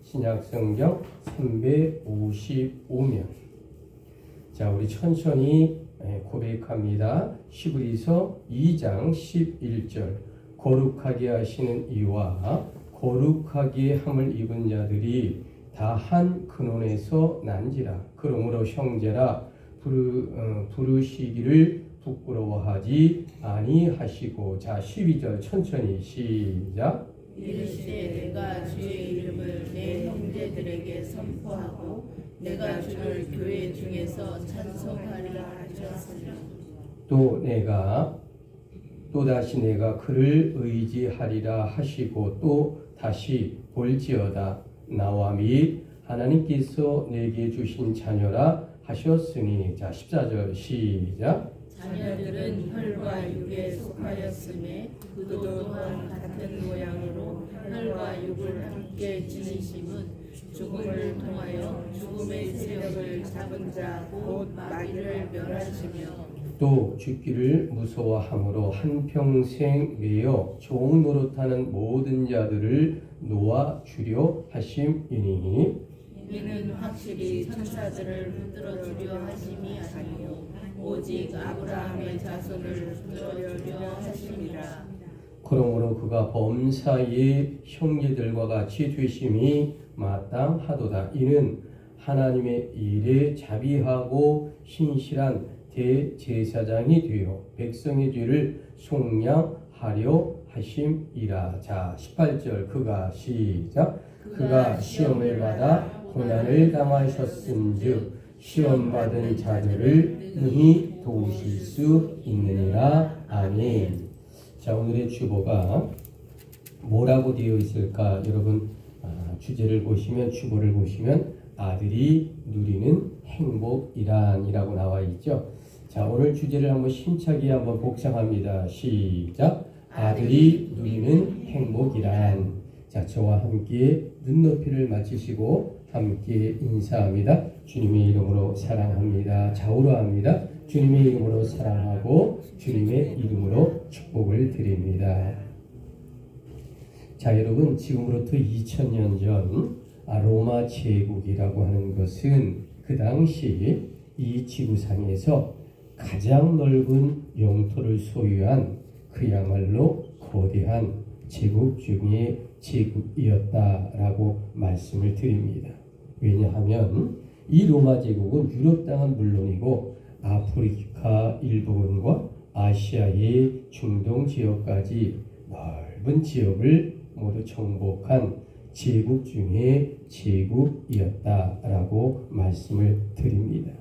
신약성경 355면. 자, 우리 천천히 고백합니다. 히브리서 2장 11절. 거룩하게 하시는 이와 거룩하게 함을 입은 자들이 다 한 근원에서 난지라. 그러므로 형제라 부르시기를 부끄러워하지 아니하시고. 자, 12절 천천히 시작. 이르시되 내가 주의 이름을 내 형제들에게 선포하고 내가 주를 교회 중에서 찬송하리라 하셨으며 또다시 내가 그를 의지하리라 하시고 또 다시 볼지어다. 나와 및 하나님께서 내게 주신 자녀라 하셨으니. 자, 14절 시작. 자녀들은 혈과 육에 속하였음에 그도 또한 같은 모양으로 혈과 육을 함께 지니심은 죽음을 통하여 죽음의 세력을 잡은 자 곧 마귀를 멸하시며 또 죽기를 무서워함으로 한평생 매여 종 노릇하는 모든 자들을 놓아 주려 하심이니. 이는 확실히 천사들을 붙들어 주려 하심이 아니요 오직 아브라함의 자손을 붙들어 주려 하심이라. 그러므로 그가 범사의 형제들과 같이 되심이 마땅하도다. 이는 하나님의 일에 자비하고 신실한 대제사장이 되어 백성의 죄를 속량하려 하심이라. 자, 18절 그가 시작. 그가 시험을 받아 고난을 당하셨은즉 시험받은 자들을 능히 도우실 수 있느니라. 아멘. 자, 오늘의 주보가 뭐라고 되어 있을까? 여러분 주제를 보시면, 주보를 보시면 아들이 누리는 행복이란이라고 나와 있죠. 자, 오늘 주제를 한번 힘차게 한번 복창합니다. 시작. 아들이 누리는 행복이란. 자, 저와 함께 눈높이를 맞추시고 함께 인사합니다. 주님의 이름으로 사랑합니다. 좌우로합니다. 주님의 이름으로 사랑하고 주님의 이름으로 축복을 드립니다. 자, 여러분, 지금으로부터 2000년 전 로마 제국이라고 하는 것은 그 당시 이 지구상에서 가장 넓은 영토를 소유한 그야말로 거대한 제국 중의 제국이었다라고 말씀을 드립니다. 왜냐하면 이 로마 제국은 유럽 땅은 물론이고 아프리카 일부분과 아시아의 중동 지역까지 넓은 지역을 모두 정복한 제국 중에 제국이었다라고 말씀을 드립니다.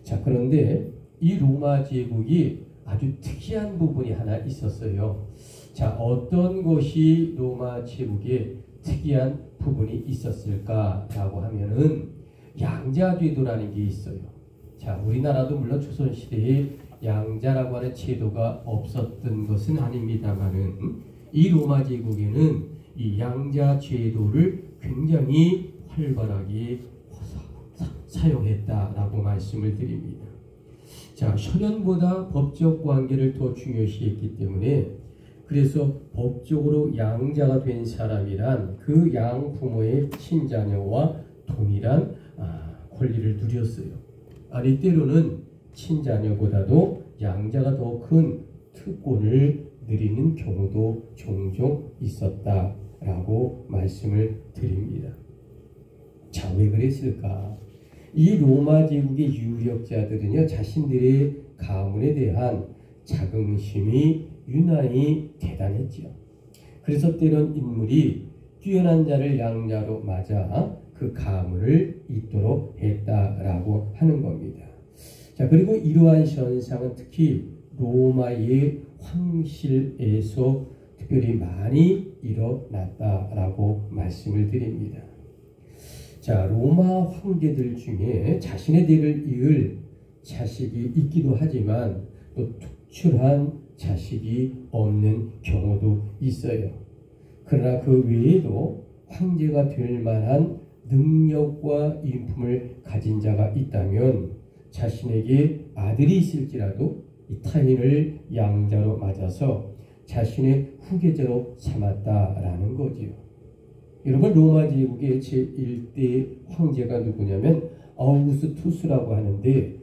자, 그런데 이 로마 제국이 아주 특이한 부분이 하나 있었어요. 자, 어떤 것이 로마 제국에 특이한 부분이 있었을까라고 하면은 양자제도라는 게 있어요. 자, 우리나라도 물론 조선시대에 양자라고 하는 제도가 없었던 것은 아닙니다만은 이 로마 제국에는 이 양자 제도를 굉장히 활발하게 사용했다라고 말씀을 드립니다. 자, 혈연보다 법적 관계를 더 중요시했기 때문에 그래서 법적으로 양자가 된 사람이란 그 양 부모의 친자녀와 동일한 권리를 누렸어요. 아니, 때로는 친자녀보다도 양자가 더 큰 특권을 누리는 경우도 종종 있었다라고 말씀을 드립니다. 자, 왜 그랬을까? 이 로마 제국의 유력자들은요, 자신들의 가문에 대한 자긍심이 유난히 대단했지요. 그래서 때론 인물이 뛰어난 자를 양자로 맞아 그 가문을 잇도록 했다라고 하는 겁니다. 자, 그리고 이러한 현상은 특히 로마의 황실에서 특별히 많이 일어났다라고 말씀을 드립니다. 자, 로마 황제들 중에 자신의 대를 이을 자식이 있기도 하지만 또 특출한 자식이 없는 경우도 있어요. 그러나 그 외에도 황제가 될 만한 능력과 인품을 가진 자가 있다면 자신에게 아들이 있을지라도 이 타인을 양자로 맞아서 자신의 후계자로 삼았다라는 거지요. 여러분 로마 제국의 제1대 황제가 누구냐면 아우구스투스라고 하는데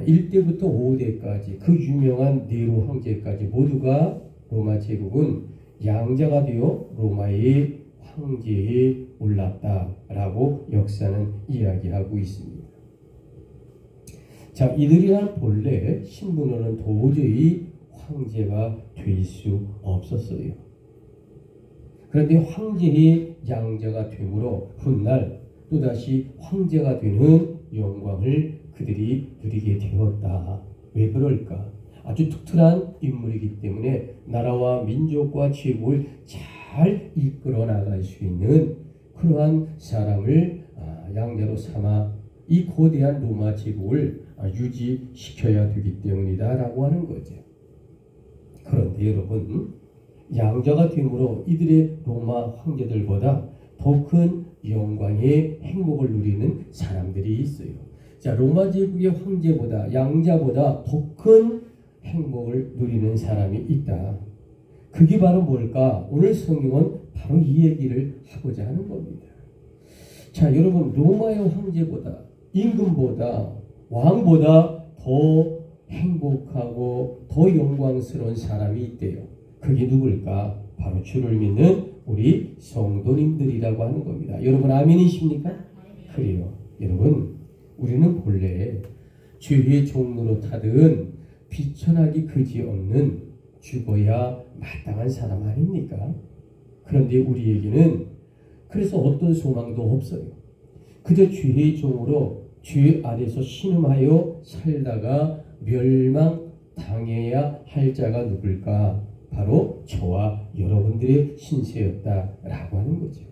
1대부터 5대까지 그 유명한 네로 황제까지 모두가 로마 제국은 양자가 되어 로마의 황제에 올랐다라고 역사는 이야기하고 있습니다. 자, 이들이란 본래 신분으로는 도저히 황제가 될 수 없었어요. 그런데 황제의 양자가 되므로 훗날 또다시 황제가 되는 영광을 그들이 누리게 되었다. 왜 그럴까? 아주 특별한 인물이기 때문에 나라와 민족과 제국을 잘 이끌어 나갈 수 있는 그러한 사람을 양자로 삼아 이 거대한 로마 제국을 유지시켜야 되기 때문이다 라고 하는 거죠. 그런데 여러분, 양자가 됨으로 이들의 로마 황제들보다 더 큰 영광의 행복을 누리는 사람들이 있어요. 자, 로마 제국의 황제보다 양자보다 더 큰 행복을 누리는 사람이 있다. 그게 바로 뭘까? 오늘 성경은 바로 이 얘기를 하고자 하는 겁니다. 자, 여러분, 로마의 황제보다 임금보다 왕보다 더 행복하고 더 영광스러운 사람이 있대요. 그게 누굴까? 바로 주를 믿는 우리 성도님들이라고 하는 겁니다. 여러분 아멘이십니까? 그래요. 여러분, 우리는 본래 죄의 종로로 타든 비천하기 그지없는 죽어야 마땅한 사람 아닙니까? 그런데 우리에게는 그래서 어떤 소망도 없어요. 그저 죄의 종으로 죄 아래서 신음하여 살다가 멸망당해야 할 자가 누굴까? 바로 저와 여러분들의 신세였다라고 하는 거죠.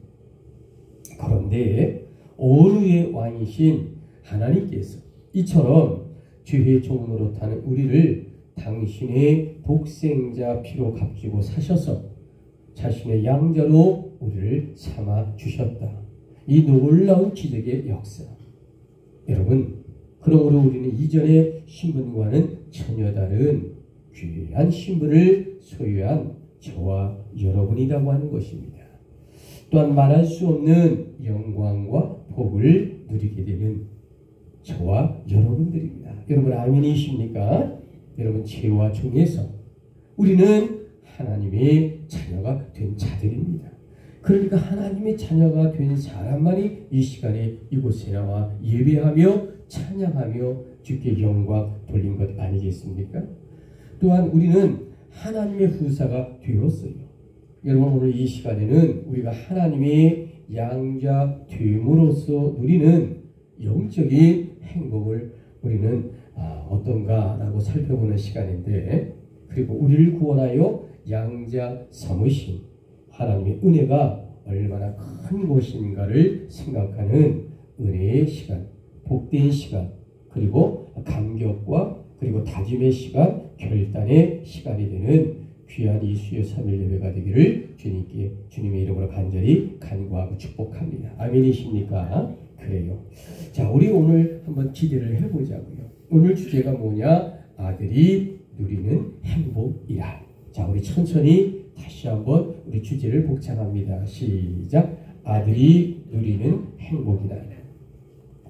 그런데 어느의 왕이신 하나님께서 이처럼 죄의 종으로 타는 우리를 당신의 독생자 피로 값지고 사셔서 자신의 양자로 우리를 삼아 주셨다. 이 놀라운 기적의 역사. 여러분, 그러므로 우리는 이전의 신분과는 전혀 다른 귀한 신분을 소유한 저와 여러분이라고 하는 것입니다. 또한 말할 수 없는 영광과 복을 누리게 되는 저와 여러분들입니다. 여러분 아멘이십니까? 여러분 죄와 종에서 우리는 하나님의 자녀가 된 자들입니다. 그러니까 하나님의 자녀가 된 사람만이 이 시간에 이곳에 나와 예배하며 찬양하며 주께 영광 돌린 것 아니겠습니까? 또한 우리는 하나님의 후사가 되었어요. 여러분 오늘 이 시간에는 우리가 하나님의 양자 됨으로써 누리는 영적인 행복을 우리는 어떤가라고 살펴보는 시간인데, 그리고 우리를 구원하여 양자 삼으신 하나님의 은혜가 얼마나 큰 것인가를 생각하는 은혜의 시간, 복된 시간, 그리고 감격과 그리고 다짐의 시간, 결단의 시간이 되는 귀한 이 수요 3일 예배가 되기를 주님의 이름으로 간절히 간구하고 축복합니다. 아멘이십니까? 그래요. 자, 우리 오늘 한번 기대를 해보자고요. 오늘 주제가 뭐냐? 아들이 누리는 행복이라. 자, 우리 천천히 다시 한번 우리 주제를 복창합니다. 시작. 아들이 누리는 행복이다.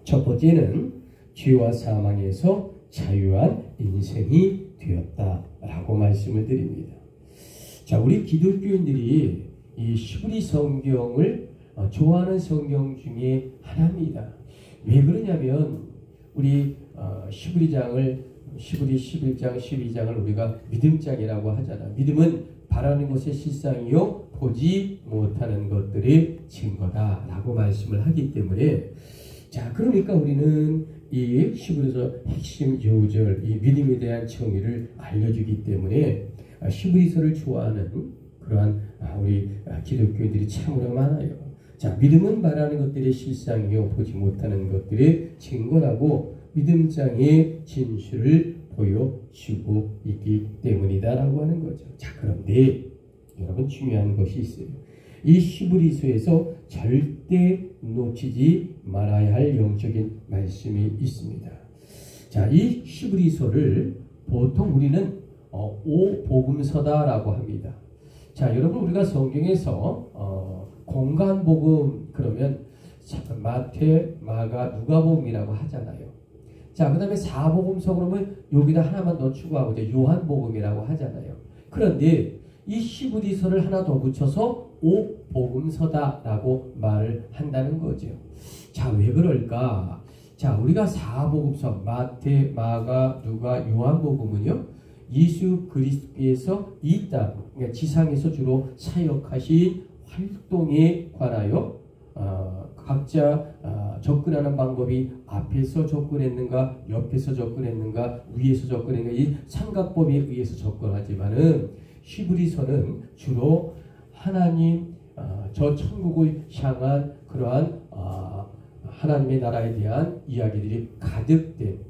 첫 번째는 죄와 사망에서 자유한 인생이 되었다라고 말씀을 드립니다. 자, 우리 기독교인들이 이 시브리 성경을 좋아하는 성경 중에 하나입니다. 왜 그러냐면 우리 시브리 11장, 12장을 우리가 믿음장이라고 하잖아. 믿음은 바라는 것의 실상이요 보지 못하는 것들의 증거다라고 말씀을 하기 때문에, 자, 그러니까 우리는 이 시브리서 핵심 요절, 이 믿음에 대한 정의를 알려주기 때문에 시브리서를 좋아하는 그러한 우리 기독교인들이 참으로 많아요. 자, 믿음은 말하는 것들의 실상이요 보지 못하는 것들의 증거라고 믿음장의 진실을 보여주고 있기 때문이다라고 하는 거죠. 자, 그런데 여러분 중요한 것이 있어요. 이 시브리서에서 절대 놓치지 말아야 할 영적인 말씀이 있습니다. 자, 이 시브리서를 보통 우리는 오복음서다라고 합니다. 자, 여러분 우리가 성경에서 공간복음 그러면 마태, 마가, 누가복음이라고 하잖아요. 자, 그 다음에 사복음서 그러면 여기다 하나만 더 추가하고 이제 요한복음이라고 하잖아요. 그런데 이 히브리서를 하나 더 붙여서 오복음서다라고 말을 한다는 거죠. 자, 왜 그럴까? 자, 우리가 사복음서 마태, 마가, 누가, 요한복음은요, 예수 그리스도께서 이 땅, 그러니까 지상에서 주로 사역하신 활동에 관하여 각자 접근하는 방법이 앞에서 접근했는가, 옆에서 접근했는가, 위에서 접근했는가, 이 삼각법에 의해서 접근하지만은 히브리서는 주로 하나님 저 천국을 향한 그러한 하나님의 나라에 대한 이야기들이 가득된,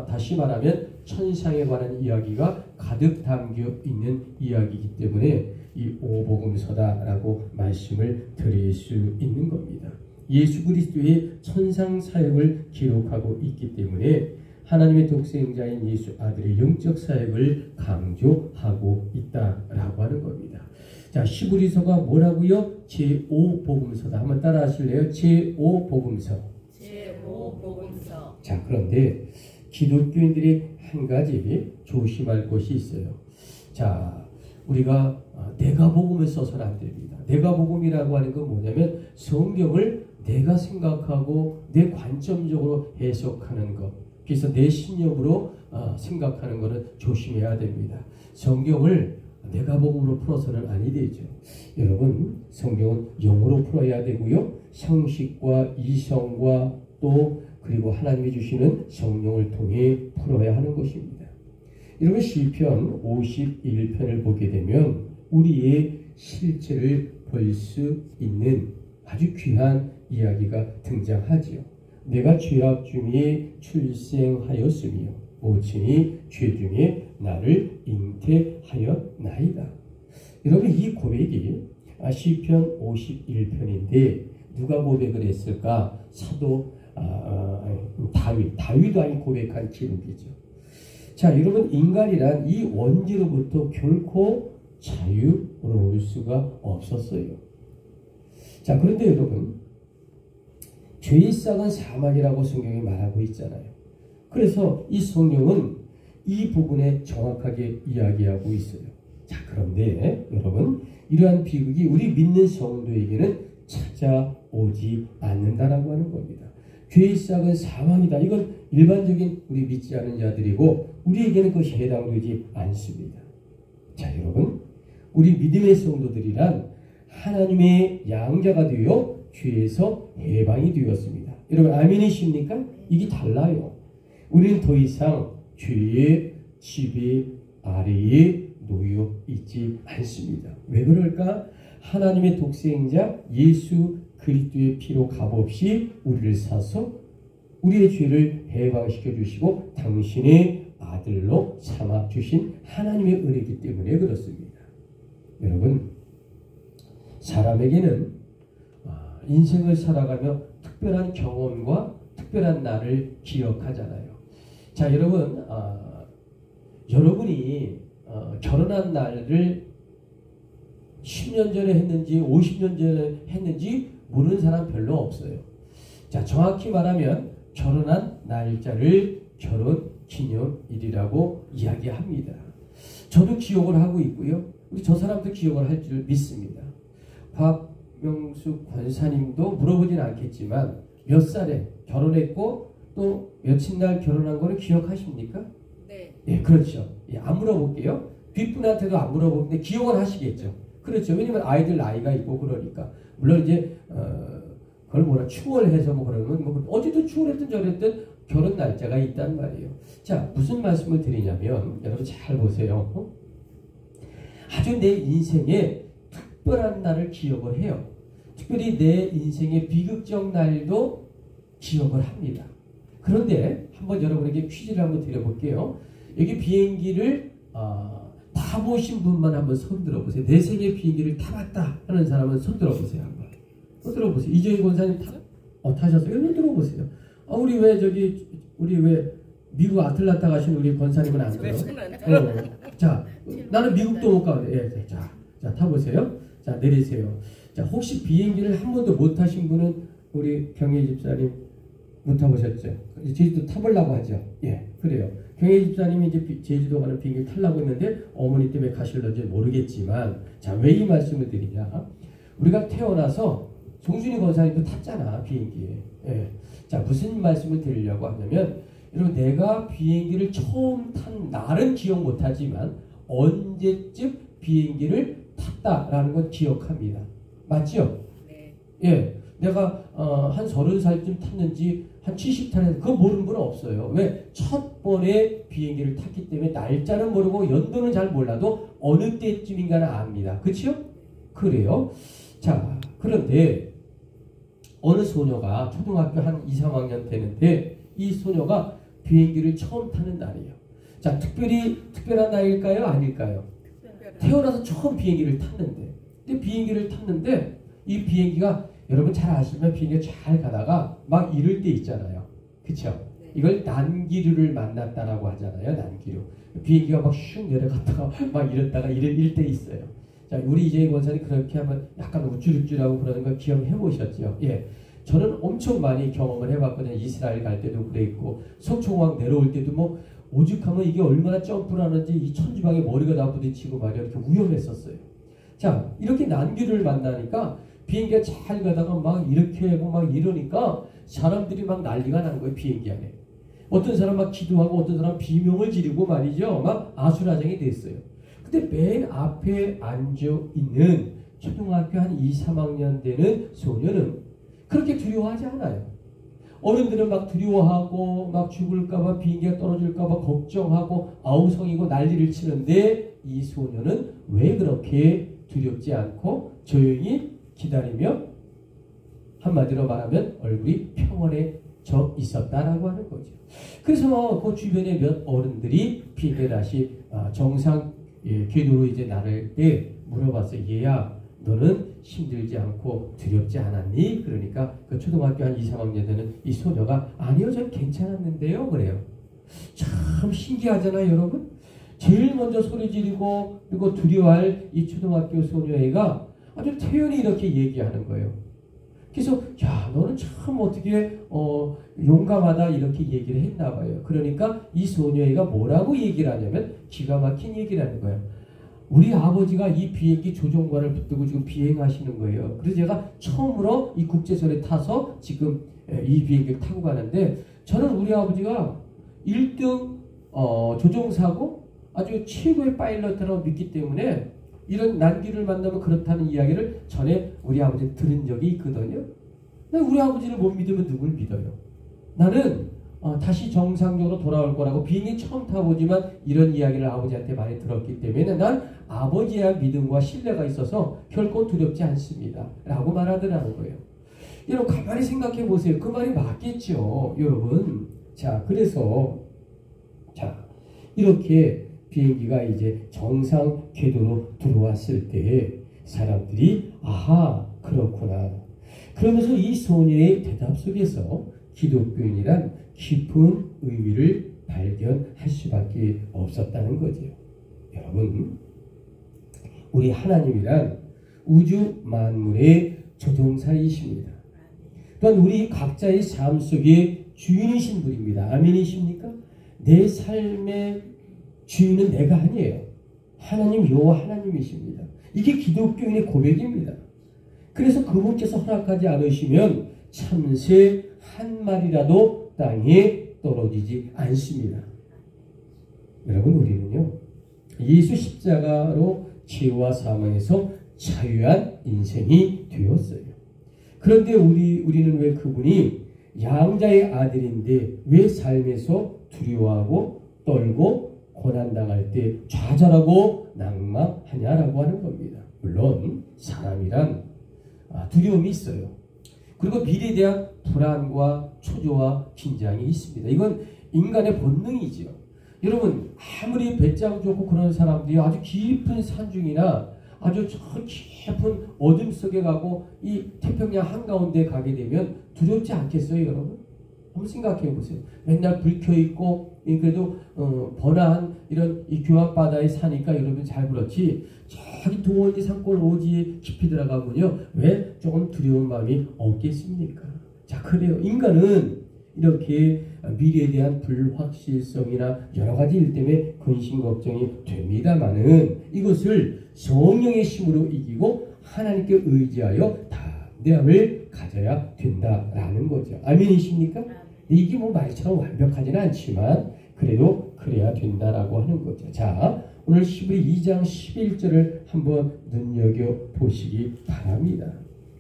다시 말하면 천상에 관한 이야기가 가득 담겨 있는 이야기이기 때문에 이 오복음서다라고 말씀을 드릴 수 있는 겁니다. 예수 그리스도의 천상 사역을 기록하고 있기 때문에 하나님의 독생자인 예수 아들의 영적 사역을 강조하고 있다라고 하는 겁니다. 자, 히브리서가 뭐라고요? 제5복음서다. 한번 따라 하실래요? 제5복음서. 제5복음서. 자, 그런데 기독교인들이 한 가지 조심할 것이 있어요. 자, 우리가 내가 복음을 써서는 안 됩니다. 내가 복음이라고 하는 건 뭐냐면 성경을 내가 생각하고 내 관점적으로 해석하는 것. 그래서 내 신념으로 생각하는 것은 조심해야 됩니다. 성경을 내가 복음으로 풀어서는 아니 되죠. 여러분, 성경은 영으로 풀어야 되고요. 상식과 이성과 또 그리고 하나님이 주시는 성령을 통해 풀어야 하는 것입니다. 여러분, 시편 51편을 보게 되면 우리의 실체를 볼 수 있는 아주 귀한 이야기가 등장하지요. 내가 죄악 중에 출생하였으며 모친이 죄 중에 나를 잉태하였나이다. 여러분, 이 고백이 시편 51편인데 누가 고백을 했을까? 사도 다윗 왕이 고백한 기록이죠. 자, 여러분, 인간이란 이 원죄로부터 결코 자유로울 수가 없었어요. 자, 그런데 여러분, 죄의 싹은 사망이라고 성경이 말하고 있잖아요. 그래서 이 성경은 이 부분에 정확하게 이야기하고 있어요. 자, 그런데 여러분, 이러한 비극이 우리 믿는 성도에게는 찾아오지 않는다라고 하는 겁니다. 죄의 싹은 사망이다. 이건 일반적인 우리 믿지 않는 자들이고 우리에게는 그것이 해당되지 않습니다. 자, 여러분, 우리 믿음의 성도들이란 하나님의 양자가 되어 죄에서 해방이 되었습니다. 여러분, 아멘이십니까? 이게 달라요. 우리는 더 이상 죄의 지배 아래에 놓여 있지 않습니다. 왜 그럴까? 하나님의 독생자 예수 그리스도의 피로 값없이 우리를 사서 우리의 죄를 해방시켜 주시고 당신의 아들로 삼아 주신 하나님의 은혜이기 때문에 그렇습니다. 여러분, 사람에게는 인생을 살아가며 특별한 경험과 특별한 날을 기억하잖아요. 자, 여러분, 여러분이 결혼한 날을 10년 전에 했는지 50년 전에 했는지 모르는 사람 별로 없어요. 자, 정확히 말하면 결혼한 날짜를 결혼 기념일이라고 이야기합니다. 저도 기억을 하고 있고요. 우리 저 사람도 기억을 할 줄 믿습니다. 박명수 권사님도 물어보진 않겠지만 몇 살에 결혼했고 또 며칠 날 결혼한 거를 기억하십니까? 네. 네, 그렇죠. 예, 안 물어볼게요. 뒷분한테도 안 물어보는데 기억을 하시겠죠. 그렇죠. 왜냐면 아이들 나이가 있고 그러니까. 물론 이제 그걸 뭐라 추월해서 뭐 그러면 뭐 어디도 추월했든 저랬든 결혼 날짜가 있단 말이에요. 자, 무슨 말씀을 드리냐면 여러분 잘 보세요. 아주 내 인생에 특별한 날을 기억을 해요. 특별히 내 인생의 비극적 날도 기억을 합니다. 그런데 한번 여러분에게 퀴즈를 한번 드려볼게요. 여기 비행기를 타보신 분만 한번 손 들어보세요. 내 생에 비행기를 타봤다 하는 사람은 손 들어보세요. 한번. 손 들어보세요. 이정희 권사님 타셨어요? 손 들어보세요. 우리 왜 미국 아틀란타 가신 우리 권사님은 안 들어? 자, 나는 미국도 못 가는데. 자, 타보세요. 자, 내리세요. 자, 혹시 비행기를 한 번도 못 타신 분은 우리 경혜 집사님 못 타보셨죠? 제주도 타보려고 하죠. 예, 그래요. 경혜 집사님이 이제 제주도 가는 비행기를 타려고 했는데 어머니 때문에 가실런지 모르겠지만, 자, 왜 이 말씀을 드리냐? 우리가 태어나서 송준이 권사님도 탔잖아, 비행기에. 예. 자, 무슨 말씀을 드리려고 하냐면, 여러분, 내가 비행기를 처음 탄 날은 기억 못하지만 언제쯤 비행기를 탔다라는 건 기억합니다. 맞죠? 네. 예. 내가 한 30살쯤 탔는지 한 70탈에서 그거 모르는 분은 없어요. 왜? 첫 번에 비행기를 탔기 때문에 날짜는 모르고 연도는 잘 몰라도 어느 때쯤인가는 압니다. 그렇죠? 그래요. 자, 그런데 어느 소녀가 초등학교 한 2, 3학년 되는데 이 소녀가 비행기를 처음 타는 날이에요. 자, 특별한 날일까요? 아닐까요? 태어나서 처음 비행기를 탔는데, 근데 비행기를 탔는데 이 비행기가 여러분 잘 아시면 비행기가 잘 가다가 막 이럴 때 있잖아요. 그쵸? 이걸 난기류를 만났다라고 하잖아요. 난기류. 비행기가 막 슉 내려갔다가 막 이랬다가 이럴 때 있어요. 자, 우리 이재희 권사님 그렇게 하면 약간 우쭐우쭐하고 그러는 걸 기억해 보셨죠? 예. 저는 엄청 많이 경험을 해봤거든요. 이스라엘 갈 때도 그랬고, 석촌왕 내려올 때도 뭐, 오죽하면 이게 얼마나 점프를 하는지 이 천지방에 머리가 다 부딪히고 말이야. 이렇게 위험했었어요. 자, 이렇게 난기류를 만나니까 비행기가 잘 가다가 막 이렇게 하고 막 이러니까 사람들이 막 난리가 난 거예요. 비행기 안에. 어떤 사람 막 기도하고 어떤 사람 비명을 지르고 말이죠. 막 아수라장이 됐어요. 근데 맨 앞에 앉아있는 초등학교 한 2, 3학년 되는 소녀는 그렇게 두려워하지 않아요. 어른들은 막 두려워하고 막 죽을까봐 비행기가 떨어질까봐 걱정하고 아우성이고 난리를 치는데 이 소녀는 왜 그렇게 두렵지 않고 조용히 기다리며 한마디로 말하면 얼굴이 평온해져 있었다라고 하는 거죠. 그래서 그 주변에 몇 어른들이 비행기에 다시 정상 궤도로 이제 나를 때 물어봤어요. 얘야, 너는 힘들지 않고 두렵지 않았니? 그러니까 그 초등학교 한 2, 3학년 되는 이 소녀가 아니요, 전 괜찮았는데요. 그래요. 참 신기하잖아요, 여러분. 제일 먼저 소리 지르고 그리고 두려워할 이 초등학교 소녀애가 아주 태연히 이렇게 얘기하는 거예요. 그래서 야, 너는 참 어떻게 용감하다 이렇게 얘기를 했나 봐요. 그러니까 이 소녀애가 뭐라고 얘기를 하냐면 기가 막힌 얘기를 하는 거예요. 우리 아버지가 이 비행기 조종관을 붙들고 지금 비행하시는 거예요. 그래서 제가 처음으로 이 국제선에 타서 지금 이 비행기를 타고 가는데 저는 우리 아버지가 1등 조종사고 아주 최고의 파일럿이라고 믿기 때문에 이런 난기를 만나면 그렇다는 이야기를 전에 우리 아버지 들은 적이 있거든요. 근데 우리 아버지를 못 믿으면 누굴 믿어요? 나는 다시 정상적으로 돌아올 거라고 비행기 처음 타보지만 이런 이야기를 아버지한테 많이 들었기 때문에 난 아버지에 대한 믿음과 신뢰가 있어서 결코 두렵지 않습니다. 라고 말하더라는 거예요. 여러분 가만히 생각해 보세요. 그 말이 맞겠죠. 여러분. 자, 그래서 자 이렇게 비행기가 이제 정상 궤도로 들어왔을 때 사람들이 아하 그렇구나. 그러면서 이 소녀의 대답 속에서 기독교인이란 깊은 의미를 발견할 수밖에 없었다는 거죠. 여러분, 우리 하나님이란 우주 만물의 조종사이십니다. 또한 우리 각자의 삶 속에 주인이신 분입니다. 아멘이십니까? 내 삶의 주인은 내가 아니에요. 하나님 여호와 하나님이십니다. 이게 기독교인의 고백입니다. 그래서 그분께서 허락하지 않으시면 참새 한 마리라도 땅에 떨어지지 않습니다. 여러분, 우리는요 예수 십자가로 죄와 사망에서 자유한 인생이 되었어요. 그런데 우리는 왜 그분이 양자의 아들인데 왜 삶에서 두려워하고 떨고 고난당할 때 좌절하고 낙망하냐라고 하는 겁니다. 물론 사람이란 두려움이 있어요. 그리고 미래에 대한 불안과 초조와 긴장이 있습니다. 이건 인간의 본능이죠. 여러분 아무리 배짱 좋고 그런 사람들이 아주 깊은 산중이나 아주 저 깊은 어둠 속에 가고 이 태평양 한가운데 가게 되면 두렵지 않겠어요, 여러분? 한번 생각해 보세요. 맨날 불 켜 있고 그래도 번화한 이런 이 교합 바다에 사니까 여러분 잘 그렇지 저기 도원지 산골 오지에 깊이 들어가면요 왜 조금 두려운 마음이 없겠습니까? 자 그래요. 인간은 이렇게 미래에 대한 불확실성이나 여러 가지 일 때문에 근심 걱정이 됩니다만은 이것을 성령의 힘으로 이기고 하나님께 의지하여 담대함을 가져야 된다라는 거죠. 아멘이십니까? 이게 뭐 말처럼 완벽하지는 않지만 그래도 그래야 된다라고 하는 거죠. 자 오늘 히브리 2장 11절을 한번 눈여겨보시기 바랍니다.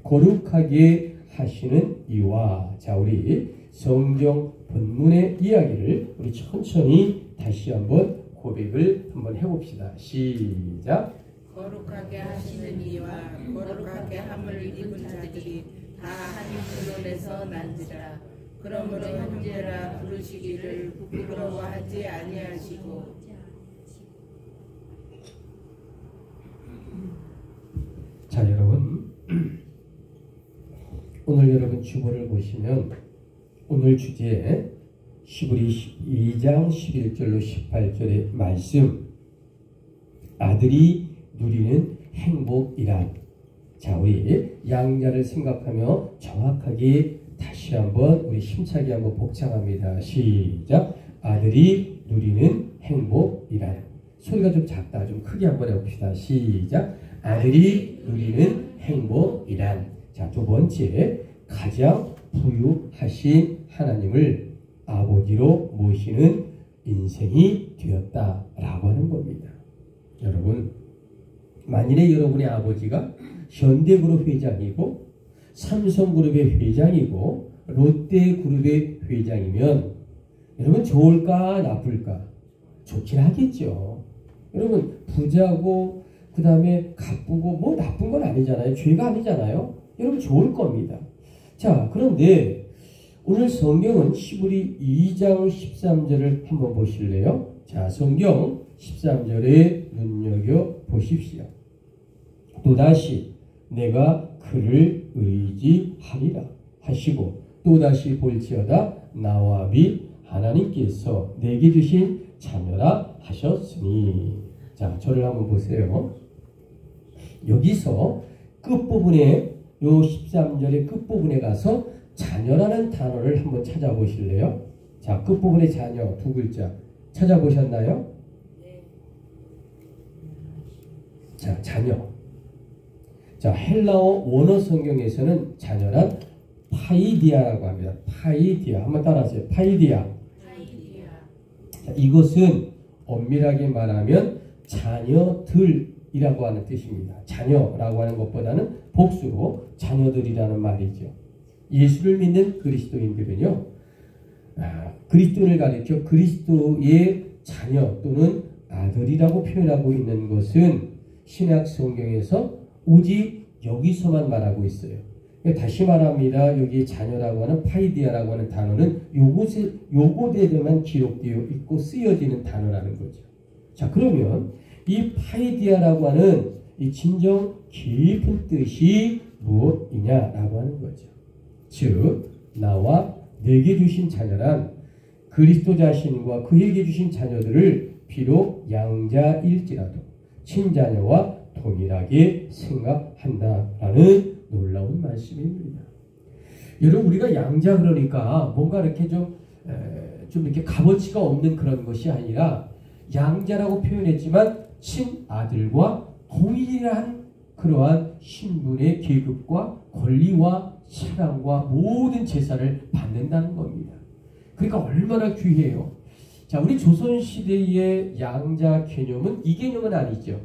거룩하게 하시는 이와 자 우리 성경 본문의 이야기를 우리 천천히 다시 한번 고백을 한번 해봅시다. 시작. 거룩하게 하시는 이와 거룩하게 함을 입은 자들이 다 한 근원에서 난지라. 그러므로 형제라 부르시기를 부끄러워하지 아니하시고. 자 여러분 오늘 여러분 주보를 보시면 오늘 주제 히브리 2장 11절로 18절의 말씀 아들이 누리는 행복이란 자 우리 양자를 생각하며 정확하게 다시 한번 우리 힘차게 한번 복창합니다. 시작. 아들이 누리는 행복이란 소리가 좀 작다. 좀 크게 한번 해봅시다. 시작. 아들이 누리는 행복이란 자 두 번째 가장 부유하신 하나님을 아버지로 모시는 인생이 되었다라고 하는 겁니다. 여러분 만일에 여러분의 아버지가 현대그룹 회장이고 삼성그룹의 회장이고 롯데그룹의 회장이면 여러분 좋을까 나쁠까? 좋긴 하겠죠. 여러분 부자고 그 다음에 가쁘고 뭐 나쁜 건 아니잖아요. 죄가 아니잖아요. 여러분 좋을 겁니다. 자 그런데 오늘 성경은 히브리 2장 13절을 한번 보실래요? 자 성경 13절에 눈여겨보십시오. 또다시 내가 그를 의지하리라 하시고 또다시 볼지어다 나와 및 하나님께서 내게 주신 자녀라 하셨으니 자 저를 한번 보세요. 여기서 끝부분에 요 13절의 끝부분에 가서 자녀라는 단어를 한번 찾아보실래요? 자 끝부분에 자녀 두 글자 찾아보셨나요? 자 자녀 자 헬라어 원어 성경에서는 자녀란 파이디아라고 합니다. 파이디아 한번 따라하세요. 파이디아 자, 이것은 엄밀하게 말하면 자녀들이라고 하는 뜻입니다. 자녀라고 하는 것보다는 복수로 자녀들이라는 말이죠. 예수를 믿는 그리스도인들은요 그리스도를 가리켜 그리스도의 자녀 또는 아들이라고 표현하고 있는 것은 신약 성경에서 오직 여기서만 말하고 있어요. 다시 말합니다. 여기 자녀라고 하는 파이디아라고 하는 단어는 요곳에만 기록되어 있고 쓰여지는 단어라는 거죠. 자 그러면 이 파이디아라고 하는 이 진정 깊은 뜻이 무엇이냐라고 하는 거죠. 즉 나와 내게 주신 자녀란 그리스도 자신과 그에게 주신 자녀들을 비록 양자일지라도 친자녀와 동일하게 생각한다라는 놀라운 말씀입니다. 여러분 우리가 양자 그러니까 뭔가 이렇게 좀 이렇게 값어치가 없는 그런 것이 아니라 양자라고 표현했지만 친아들과 동일한 그러한 신분의 계급과 권리와 사랑과 모든 재산을 받는다는 겁니다. 그러니까 얼마나 귀해요. 자, 우리 조선시대의 양자 개념은 이 개념은 아니죠.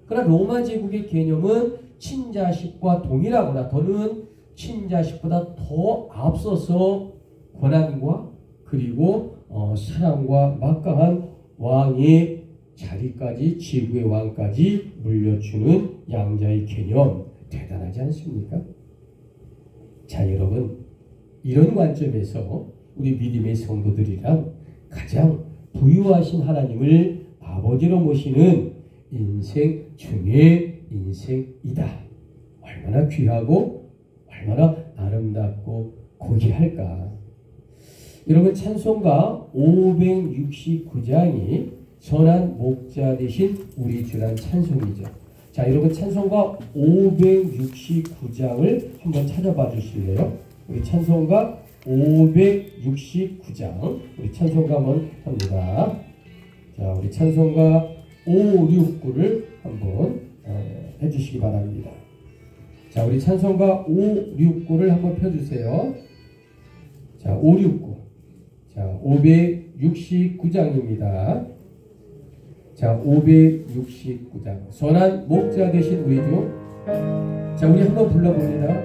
그러나 로마 제국의 개념은 친자식과 동일하거나 더는 친자식보다 더 앞서서 권한과 그리고 사랑과 막강한 왕의 자리까지 지구의 왕까지 물려주는 양자의 개념 대단하지 않습니까? 자 여러분 이런 관점에서 우리 믿음의 성도들이란 가장 부유하신 하나님을 아버지로 모시는 인생 중의 인생이다. 얼마나 귀하고 얼마나 아름답고 고귀할까. 여러분 찬송가 569장이 선한 목자 되신 우리 주란 찬송이죠. 자, 여러분 찬송가 569장을 한번 찾아봐 주실래요? 우리 찬송가 569장 우리 찬송가 한번 합니다. 자, 우리 찬송가 569를 한번 해주시기 바랍니다. 자, 우리 찬송가 569를 한번 펴주세요. 자, 569. 자, 569장입니다. 자, 569장. 선한 목자 되신 우리 주. 자, 우리 한번 불러봅니다.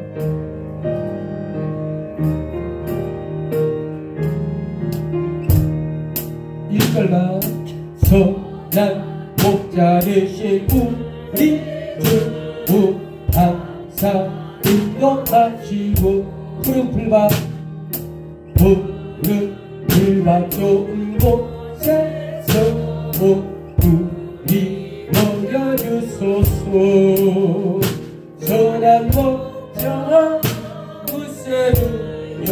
일절만 선한 목자 되신 우리 주 항상 인도하시고 푸른 풀밭 좋은 곳에서 우리 먹여주소서. 선한 목자 무쇠주여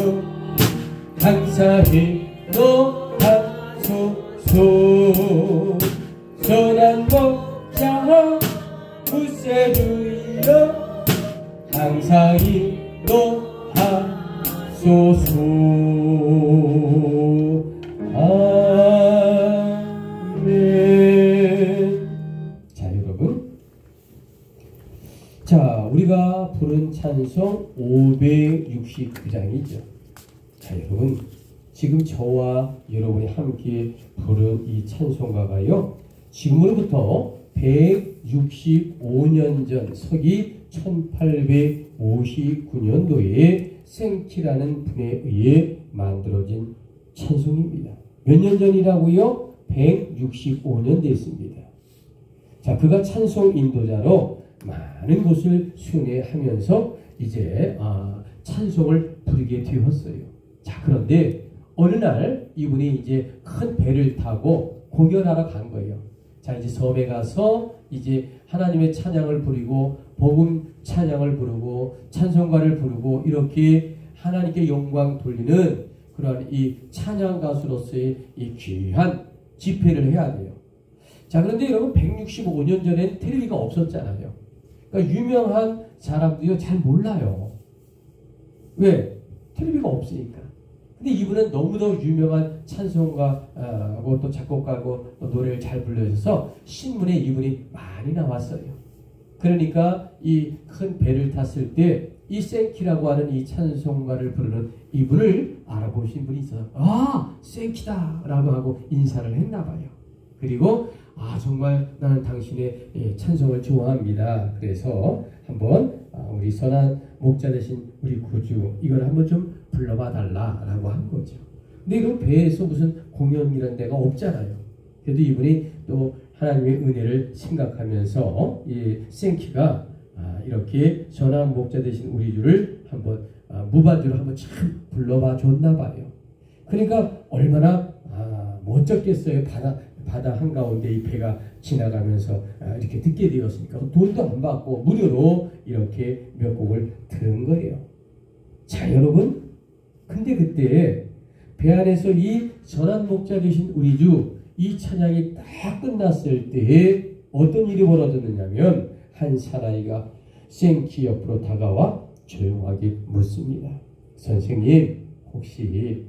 항상 인도하소서. 선한 목자 무쇠주여 항상 인도하소서. 아멘. 자, 여러분, 자, 우리가 부른 찬송 569장이죠. 자, 여러분, 지금 저와 여러분이 함께 부른 이 찬송가가요, 지금으로부터 165년 전 서기 1859년도에 생키라는 분에 의해 만들어진 찬송입니다. 몇 년 전이라고요? 165년 됐습니다. 자, 그가 찬송 인도자로 많은 곳을 순회하면서 이제 찬송을 부르게 되었어요. 자, 그런데 어느 날 이분이 이제 큰 배를 타고 공연하러 간 거예요. 자, 이제 섬에 가서 이제 하나님의 찬양을 부르고 복음 찬양을 부르고 찬송가를 부르고 이렇게 하나님께 영광 돌리는 그러한 이 찬양 가수로서의 이 귀한 집회를 해야 돼요. 자, 그런데 여러분 165년 전엔 텔레비가 없었잖아요. 그러니까 유명한 사람들이 잘 몰라요. 왜? 텔레비가 없으니까. 근데 이분은 너무도 유명한 찬송가고 또 작곡가고 또 노래를 잘 불러주셔서 신문에 이분이 많이 나왔어요. 그러니까 이 큰 배를 탔을 때 이 생키라고 하는 이 찬송가를 부르는 이분을 알아보신 분이 있어요. 아, 생키다 라고 하고 인사를 했나 봐요. 그리고 정말 나는 당신의 찬송을 좋아합니다. 그래서 한번 우리 선한 목자 되신 우리 구주 이걸 한번 좀 불러봐 달라라고 한 거죠. 근데 이런 배에서 무슨 공연이라는 데가 없잖아요. 그래도 이분이 또 하나님의 은혜를 생각하면서 이 생키가 이렇게 선한 목자 되신 우리 주를 한번 무반주로 한번 참 불러봐 줬나 봐요. 그러니까 얼마나 멋졌겠어요. 바다 한가운데 이 배가 지나가면서 이렇게 듣게 되었으니까 돈도 안 받고 무료로 이렇게 몇 곡을 들은 거예요. 자, 여러분, 근데 그때 배 안에서 이 선한 목자 되신 우리 주 이 찬양이 다 끝났을 때에 어떤 일이 벌어졌느냐면 한 사나이가 생키 옆으로 다가와 조용하게 묻습니다. 선생님, 혹시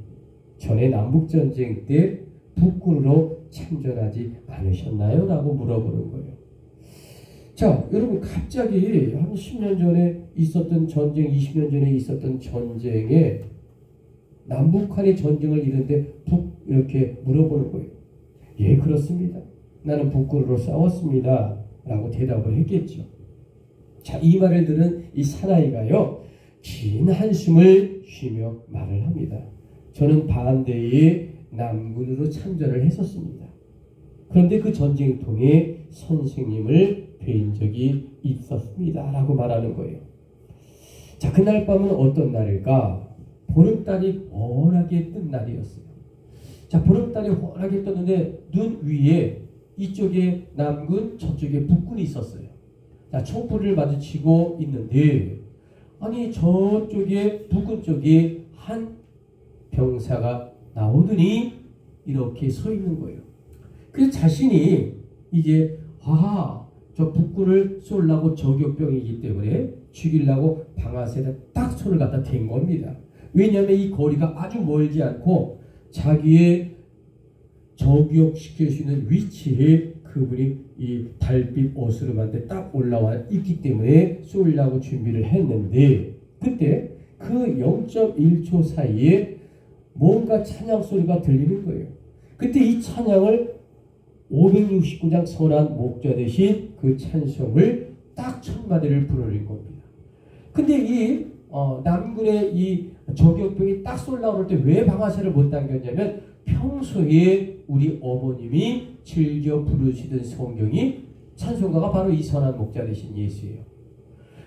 전에 남북전쟁 때 북군으로 참전하지 않으셨나요? 라고 물어보는 거예요. 자, 여러분, 갑자기 한 10년 전에 있었던 전쟁, 20년 전에 있었던 전쟁에 남북한의 전쟁을 이른데 이렇게 물어보는 거예요. 예, 그렇습니다. 나는 북군으로 싸웠습니다. 라고 대답을 했겠죠. 자, 이 말을 들은 이 사나이가요, 긴 한숨을 쉬며 말을 합니다. 저는 반대에 남군으로 참전을 했었습니다. 그런데 그 전쟁통에 선생님을 뵌 적이 있었습니다. 라고 말하는 거예요. 자, 그날 밤은 어떤 날일까? 보름달이 환하게 뜬 날이었어요. 자, 보름달이 환하게 떴는데 눈 위에 이쪽에 남군, 저쪽에 북군이 있었어요. 자, 촛불을 마주치고 있는데 아니 저쪽에 북군 쪽에 한 병사가 나오더니 이렇게 서 있는 거예요. 그래서 자신이 이제 저 북군을 쏠라고 저격병이기 때문에 죽이려고 방아쇠에다 딱 손을 갖다 댄 겁니다. 왜냐하면 이 거리가 아주 멀지 않고 자기의 저격시킬 수 있는 위치에 그분이 이 달빛 오스름한테 딱 올라와 있기 때문에 쏠려고 준비를 했는데, 그때 그 0.1초 사이에 뭔가 찬양 소리가 들리는 거예요. 그때 이 찬양을 569장 선한 목자 대신 그 찬송을 딱 1000마디를 불러낸 겁니다. 근데 이 남군의 이 저격병이 딱 쏠라올 때 왜 방아쇠를 못 당겼냐면, 평소에 우리 어머님이 즐겨 부르시던 성경이 찬송가가 바로 이 선한 목자 되신 예수예요.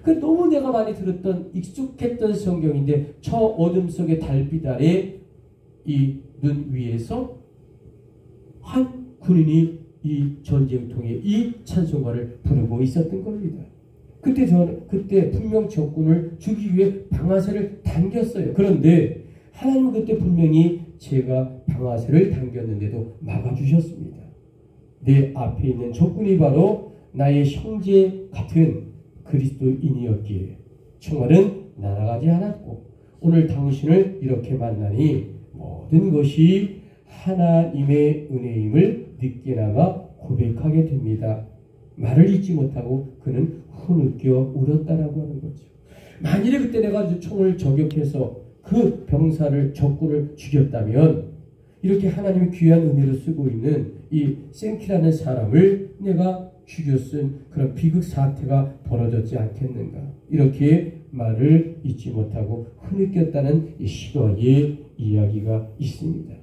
그 너무 내가 많이 들었던 익숙했던 성경인데, 저 어둠 속의 달빛 아래 이 눈 위에서 한 군인이 이 전쟁통에 이 찬송가를 부르고 있었던 겁니다. 그때 분명 적군을 죽이기 위해 방아쇠를 당겼어요. 그런데 하나님은 그때 분명히 제가 방아쇠를 당겼는데도 막아주셨습니다. 내 앞에 있는 적군이 바로 나의 형제 같은 그리스도인이었기에 총알은 날아가지 않았고, 오늘 당신을 이렇게 만나니 모든 것이 하나님의 은혜임을 늦게나마 고백하게 됩니다. 말을 잊지 못하고 그는 후느껴 울었다라고 하는 거죠. 만일에 그때 내가 총을 저격해서 그 병사를 적군을 죽였다면, 이렇게 하나님의 귀한 은혜로 쓰고 있는 이 생키라는 사람을 내가 죽여 쓴 그런 비극 사태가 벌어졌지 않겠는가. 이렇게 말을 잊지 못하고 흐느꼈다는 이 시도의 이야기가 있습니다.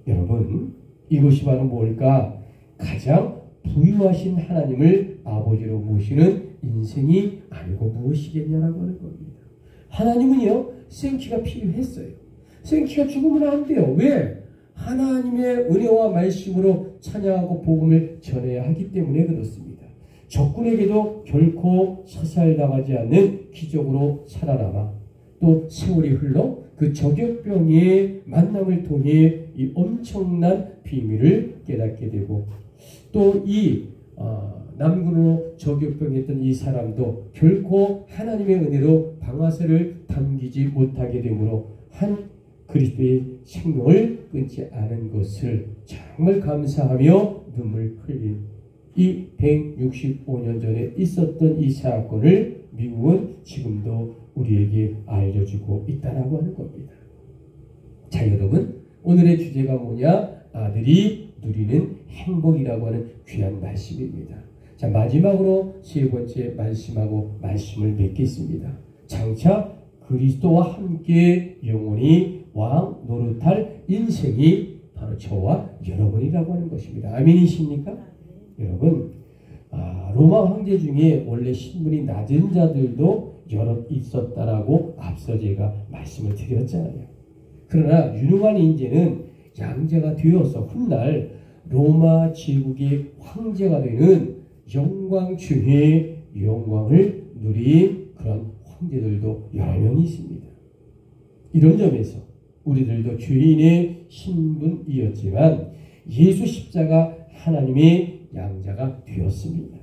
여러분, 이것이 바로 뭘까? 가장 부유하신 하나님을 아버지로 모시는 인생이 아니고 무엇이겠냐라고 하는 겁니다. 하나님은요, 생키가 필요했어요. 생키가 죽으면 안 돼요. 왜? 하나님의 은혜와 말씀으로 찬양하고 복음을 전해야 하기 때문에 그렇습니다. 적군에게도 결코 사살당하지 않는 기적으로 살아남아 또 세월이 흘러 그 저격병의 만남을 통해 이 엄청난 비밀을 깨닫게 되고, 또 이 남군으로 저격병했던 이 사람도 결코 하나님의 은혜로 방아쇠를 당기지 못하게 되므로 한 그리스도의 생명을 끊지 않은 것을 정말 감사하며 눈물 흘린 이 165년 전에 있었던 이 사건을 미국은 지금도 우리에게 알려주고 있다라고 하는 겁니다. 자, 여러분, 오늘의 주제가 뭐냐? 아들이 누리는 행복이라고 하는 귀한 말씀입니다. 자, 마지막으로 세 번째 말씀하고 말씀을 맺겠습니다. 장차 그리스도와 함께 영원히 왕 노릇할 인생이 바로 저와 여러분이라고 하는 것입니다. 아멘이십니까? 여러분, 로마 황제 중에 원래 신분이 낮은 자들도 여럿 있었다라고 앞서 제가 말씀을 드렸잖아요. 그러나 유능한 인재는 양자가 되어서 훗날 로마 제국의 황제가 되는 영광 중에 영광을 누린 그런 황제들도 여러 명이 있습니다. 이런 점에서 우리들도 죄인의 신분이었지만 예수 십자가 하나님의 양자가 되었습니다.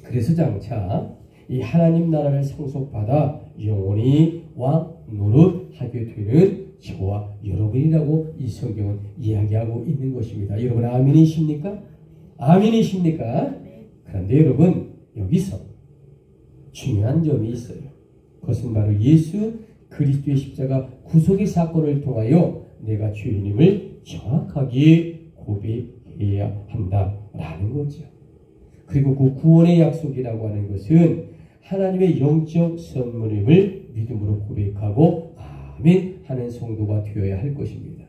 그래서 장차 이 하나님 나라를 상속받아 영원히 왕 노릇하게 되는 저와 여러분이라고 이 성경은 이야기하고 있는 것입니다. 여러분 아멘이십니까? 아멘이십니까? 그런데 여러분, 여기서 중요한 점이 있어요. 그것은 바로 예수 그리스도의 십자가 구속의 사건을 통하여 내가 죄인임을 정확하게 고백해야 한다라는 거죠. 그리고 그 구원의 약속이라고 하는 것은 하나님의 영적 선물임을 믿음으로 고백하고 아멘 하는 성도가 되어야 할 것입니다.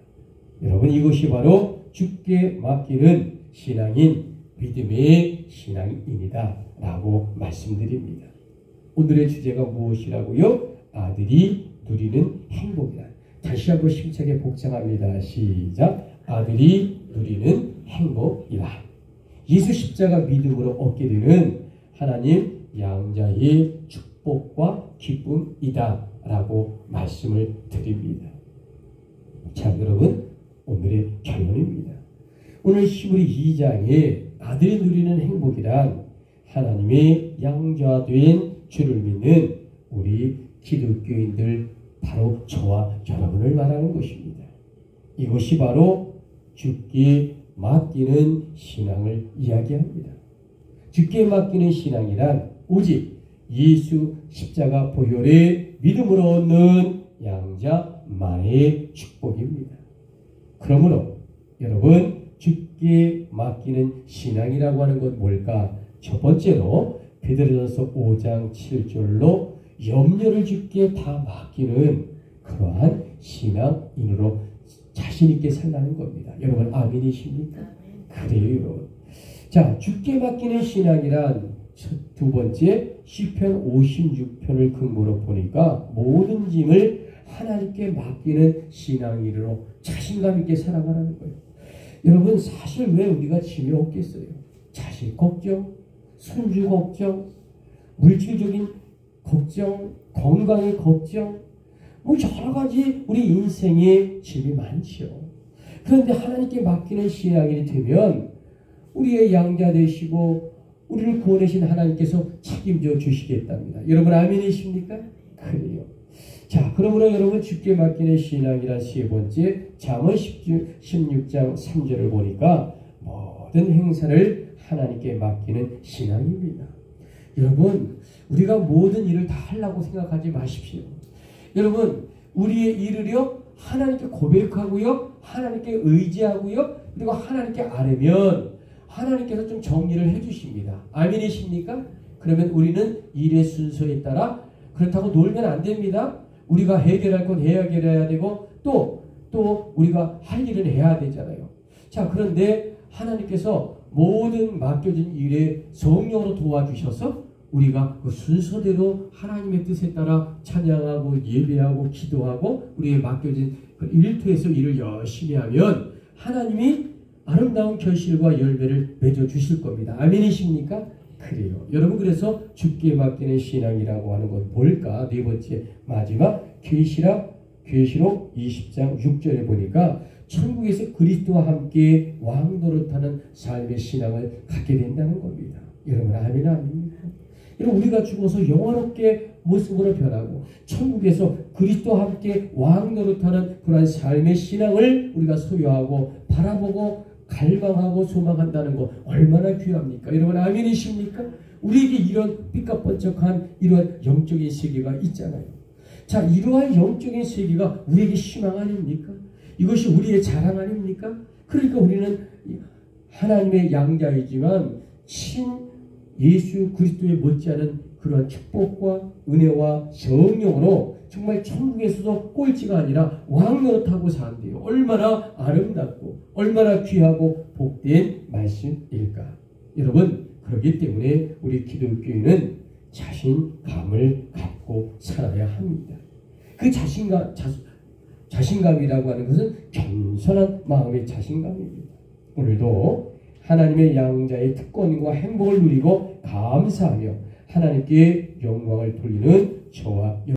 여러분, 이것이 바로 주께 맡기는 신앙인 믿음의 신앙인이다 라고 말씀드립니다. 오늘의 주제가 무엇이라고요? 아들이 누리는 행복이다. 다시 한번 힘차게 복창합니다. 시작. 아들이 누리는 행복이다. 예수 십자가 믿음으로 얻게 되는 하나님 양자의 축복과 기쁨이다 라고 말씀을 드립니다. 자, 여러분, 오늘의 결론입니다. 오늘 히브리 2장에 아들이 누리는 행복이란 하나님의 양자된 주를 믿는 우리 기독교인들, 바로 저와 여러분을 말하는 것입니다. 이것이 바로 주께 맡기는 신앙을 이야기합니다. 주께 맡기는 신앙이란 오직 예수 십자가 보혈의 믿음으로 얻는 양자만의 축복입니다. 그러므로 여러분, 주께 맡기는 신앙이라고 하는 건 뭘까? 첫 번째로 베드로전서 5장 7절로 염려를 주께 다 맡기는 그러한 신앙인으로 자신 있게 살라는 겁니다. 여러분, 아멘이십니까? 그래요, 여러분. 자, 주께 맡기는 신앙이란 두 번째 시편 56편을 근거로 보니까 모든 짐을 하나님께 맡기는 신앙인으로 자신감 있게 살아가라는 거예요. 여러분, 사실 왜 우리가 짐이 없겠어요? 자식 걱정, 손주 걱정, 물질적인 걱정, 건강의 걱정, 뭐 여러 가지 우리 인생에 짐이 많죠. 그런데 하나님께 맡기는 신앙인이 되면 우리의 양자 되시고 우리를 구원하신 하나님께서 책임져 주시겠답니다. 여러분, 아멘이십니까? 그래요. 자, 그러므로 여러분, 주께 맡기는 신앙이란 세 번째 잠언 16장 3절을 보니까 모든 행사를 하나님께 맡기는 신앙입니다. 여러분, 우리가 모든 일을 다 하려고 생각하지 마십시오. 여러분, 우리의 일을요 하나님께 고백하고요, 하나님께 의지하고요, 그리고 하나님께 아뢰면 하나님께서 좀 정리를 해주십니다. 아멘이십니까? 그러면 우리는 일의 순서에 따라 그렇다고 놀면 안 됩니다. 우리가 해결할 건 해결해야 되고 또 우리가 할 일은 해야 되잖아요. 자, 그런데 하나님께서 모든 맡겨진 일에 성령으로 도와주셔서 우리가 그 순서대로 하나님의 뜻에 따라 찬양하고 예배하고 기도하고 우리의 맡겨진 그 일터에서 일을 열심히 하면 하나님이 아름다운 결실과 열매를 맺어주실 겁니다. 아멘이십니까? 그래요. 여러분, 그래서 주께 맡기는 신앙이라고 하는 건 뭘까? 네 번째 마지막 계시록 20장 6절에 보니까 천국에서 그리스도와 함께 왕노릇하는 삶의 신앙을 갖게 된다는 겁니다. 여러분, 아멘 아닙니까? 여러분, 우리가 죽어서 영원롭게 모습으로 변하고 천국에서 그리스도와 함께 왕노릇하는 그러한 삶의 신앙을 우리가 소유하고 바라보고 갈망하고 소망한다는 거 얼마나 귀합니까? 여러분, 아멘이십니까? 우리에게 이런 삐까뻔쩍한 이러한 영적인 세계가 있잖아요. 자, 이러한 영적인 세계가 우리에게 희망 아닙니까? 이것이 우리의 자랑 아닙니까? 그러니까 우리는 하나님의 양자이지만 신 예수 그리스도에 못지않은 그러한 축복과 은혜와 성령으로 정말 천국에서도 꼴찌가 아니라 왕노릇하고 산대요. 얼마나 아름답고 얼마나 귀하고 복된 말씀일까? 여러분, 그렇기 때문에 우리 기독교인은 자신감을 갖고 살아야 합니다. 그 자신감이라고 하는 것은 겸손한 마음의 자신감입니다. 오늘도 하나님의 양자의 특권과 행복을 누리고 감사하며 하나님께 영광을 돌리는 저와